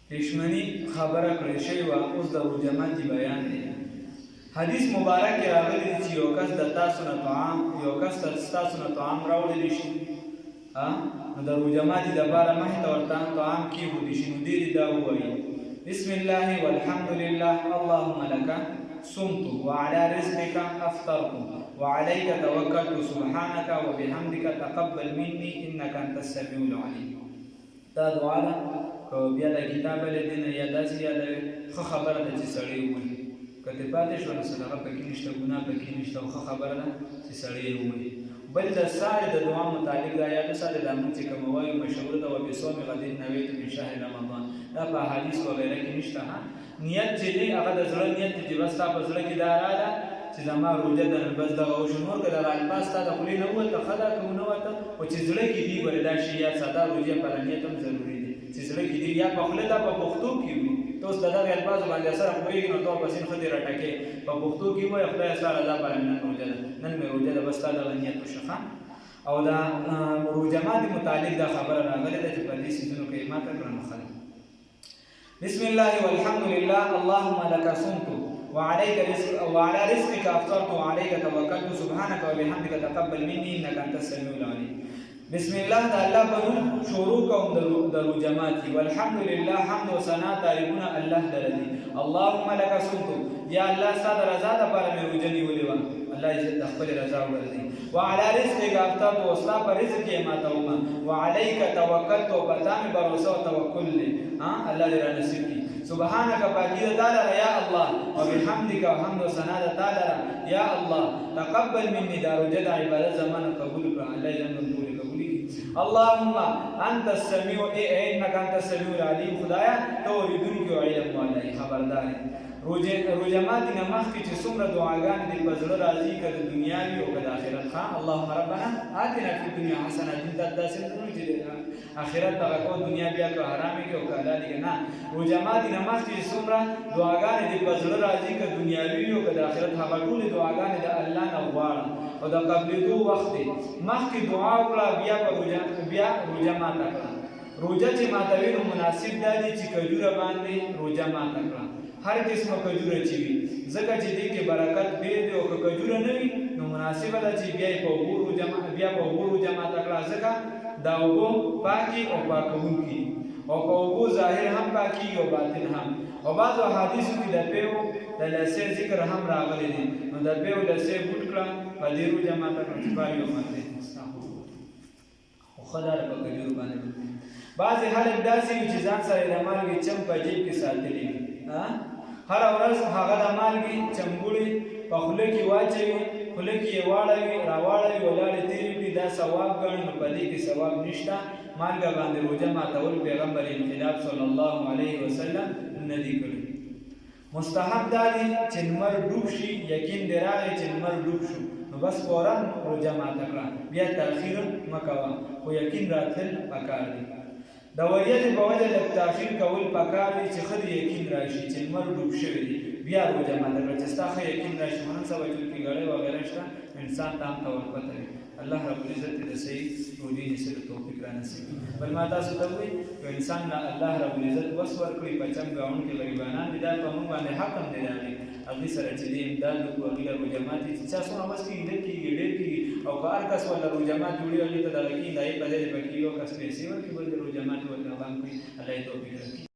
پښمنی خبره کړې شوې وه، اوس د روژه ماتي بیان دی. حدیث مبارک کې راغلی دی چې یو کس ستاسو نه طعام راوړلی شي، نو د روژه ماتي دپاره مخې ته ورته طعام کېښودی شي، نو دې دا ووایي: بسم الله والحمد لله اللهم لك صمت وعلى رزقك افطرت وعليك توكلت سبحانك وبحمدك تقبل مني انك انت السميع العليم. دا دعا ده که بیا د کتاب لیدل یا داسې یا د ښه خبره ده چې سړی ووایي، که دې پاتې شو نو صدقه پکې نشته، ګناه پکې نشته، او ښه خبره ده چې سړی ووایي. بل د ساري د دعا متعلق دا یا د ساري د مونږ چې کوم وایو مشهور ده: وبصوم غد نویت من شهر رمضان. دا په حدیث وغیره کې نشته. نیت چې دی هغه د زړه نیت دی چې بس ستا په زړه کې دا راغله چې زما روژه ده، بس دغه وشو. نور که د الفاظ ستا د خولې نه ووته ښه ده، که ونه وته، خو چې زړه کې دي ولې دا شي یاد ساده روژه په نیت هم ضروري دی چې زړه کې دي، یا په خوله دا په پښتو کې وي. ته اوس د دغې الفاظو باندې سره پوهېږي نو ته ورپسې ښه دې راټکې په پښتو کې ووایه: خدایه ستا رضا لپاره مې نن روژه ده، نن مې روژه ده، بس ستا دغه نیت وشه. او دا روژه ماتي متعلق دا خبره راغلې ده چې په دې څیزونو کې ماته کړه نو ښه ده. بسم الله والحمد لله اللهم لك صمت وعلى رزقك افطرت وعليك توكلت سبحانك وبحمدك تقبل مني انك انت السميع العليم. بسم الله د الله په نوم شروع کوم د روژه ماتي. والحمد لله حمد و ثنا تعریفونه الله لره دي. اللهم لك صمت، یا الله ستا د رضا دپاره مې روژه نیولې وه، الله یې د خپلې رضا وګرځي. وعلى رزقك افطرت، او ستا په رزق یې ماتومه. وعليك توکلت، او په تا مې بروسه او توکل دی، الله دې رانصیب کړي. سبحانك پاکی د تا لره یا الله، وبحمدک او حمد و ثنا د تا لره یا الله. تقبل مني، دا روژه د عبادت زمانه قبول کړه، الله یې زموږ ټولې قبول کړي. اللهم انت السمیع، انک انت السمیع العلیم. خدایا ته اورېدونکی او علم والا یې، خبردار یې. روژه ماتي نه مخکې چې څومره دعاګانې دې په زړه راځي، که د دنیا وي او که د آخرت. اللهم ربنا آتنا فی الدنیا حسنه، دین ته داسې نه وایي چې آخرت دغه کو دنیا بیا که حرامې کې او که حلالې کې، نه. روژه ماتي نه مخکې چې څومره دعاګانې دې په زړه راځي، که دنیاوي وي او که د آخرت، هغه ټولې دعاګانې د الله نه غواړه او د قبلېدو وخت دی. مخکې دعا وکړه، بیا روژه ماته کړه. روژه چې ماتوي نو مناسب دا دی چې کجوره باندې روژه ماته کړه، هر قسمه کجوره چې وي، ځکه چې دې کې برکت ډېر دی. او که کجوره نه وي نو مناسبه ده چې بیا په اوبو روژه ماته کړه، ځکه دا اوبو پاکي او پاکوونکي، او په اوبو ظاهر هم پاکي او باطن هم. او بعضو احادیثو کې د پیو د لسې ذکر هم راغلی دی، نو د پیو لسې بوټ کړه، په دې روژه ماته کړه چې پاکي او ماته خو ښه ده په کجورو باندې. بعضې خلک داسې وي چې ځان سره د مالګې چم په جیب کې ساتلی وي، هره ورځ هغه د مالګې چمګوړې په خوله کې واچوي، خوله کې یې واړوي راواړوي، ولاړې تېرې کړي، دا ثواب ګڼي. نو په دې کې ثواب نشته. مالګه باندې روژه ماتول پیغمبر انقلاب صلی الله علیه وسلم نه دي کړي. مستحب دا دی چې لمر ډوب شي، یقین دې راغی چې لمر ډوب شو، نو بس فوراً روژه ماته کړه، بیا تاخیر مه کوه، خو یقین راتلل پکار دی. د وریځې په وجه لږ تاخیر کول پکار دی چې ښه د یقین راشي چې لمر ډوب شوی دی، بیا روژه ماته کړه چې ستا ښه یقین راشي. نن سبا چونکې ګړۍ وغیره شته، انسان ته هم ته ورپته وي. الله رب العزت دې د صحیح روژې نیسلو توفیق رانصیب کړي. بل ما تاسو ته ووایي که انسان له الله رب العزت وس ورکړي، په چم ګاونډ کې غریبانان دي، دا په موږ باندې حق هم دی د هغې سره چې دې امداد وکړو، هغې له روژه ماتي چې چا څومره وس کېږي ډېر کېږي ډېر کېږي، او که هر کس ورله روژه مات جوړي هغې ته دغه کېږي، د هغې په ځای دې پکې یو کس پیسې ورکړي، بل د روژه ماتي ورته غم کړي. الله یې توفیق راکړي.